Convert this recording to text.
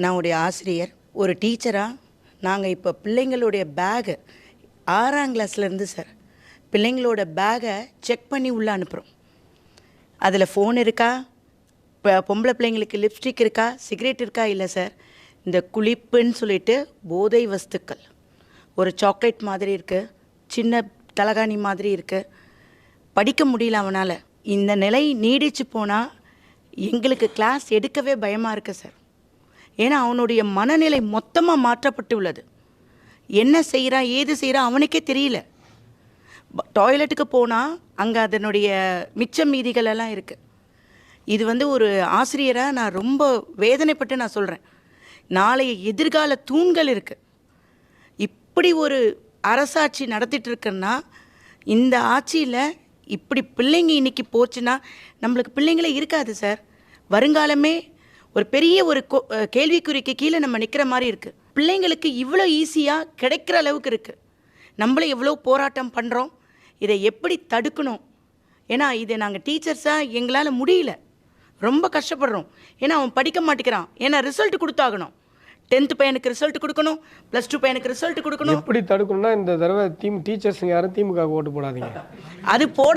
நான் ஒரு ஆசிரியர், ஒரு டீச்சராக நாங்கள் இப்போ பிள்ளைங்களுடைய பேகு 6ஆம் கிளாஸ்லேருந்து சார் பிள்ளைங்களோட பேகை செக் பண்ணி உள்ளே அனுப்புகிறோம். அதில் ஃபோன் இருக்கா, பொம்பளை பிள்ளைங்களுக்கு லிப்ஸ்டிக் இருக்கா, சிகரெட் இருக்கா, இல்லை சார் இந்த குளிப்புன்னு சொல்லிட்டு போதை வஸ்துக்கள், ஒரு சாக்லேட் மாதிரி இருக்குது, சின்ன தலகாணி மாதிரி இருக்குது, படிக்க முடியல அவனால். இந்த நிலை நீடிச்சு போனால் எங்களுக்கு கிளாஸ் எடுக்கவே பயமாக இருக்குது சார். ஏன்னா அவனுடைய மனநிலை மொத்தமாக மாற்றப்பட்டு உள்ளது. என்ன செய்கிறான் ஏது செய்கிறான் அவனுக்கே தெரியல. டாய்லெட்டுக்கு போனால் அங்கே அதனுடைய மிச்ச மீதிகள் எல்லாம் இருக்குது. இது ஒரு ஆசிரியராக நான் ரொம்ப வேதனைப்பட்டு நான் சொல்கிறேன். நாளைய எதிர்கால தூண்கள் இருக்குது. இப்படி ஒரு அரசாட்சி நடத்திட்டு இருக்குன்னா இந்த ஆட்சியில் இப்படி பிள்ளைங்க இன்றைக்கி போச்சுன்னா நம்மளுக்கு பிள்ளைங்களே இருக்காது சார். வருங்காலமே ஒரு பெரிய ஒரு கேள்விக்குறிக்கு கீழே நம்ம நிற்கிற மாதிரி இருக்குது. பிள்ளைங்களுக்கு இவ்வளோ ஈஸியாக கிடைக்கிற அளவுக்கு இருக்குது. நம்மளும் எவ்வளோ போராட்டம் பண்ணுறோம், இதை எப்படி தடுக்கணும்? ஏன்னா இதை நாங்கள் டீச்சர்ஸாக எங்களால் முடியல, ரொம்ப கஷ்டப்படுறோம். ஏன்னா அவன் படிக்க மாட்டேங்கிறான். ஏன்னா ரிசல்ட் கொடுத்தாகணும். 10th பையனுக்கு ரிசல்ட் கொடுக்கணும், +2 பையனுக்கு ரிசல்ட் கொடுக்கணும். எப்படி தடுக்கணும்னா இந்த தடவை டீச்சர்ஸுங்க யாரும் திமுக ஓட்டு போடாதீங்க. அது போட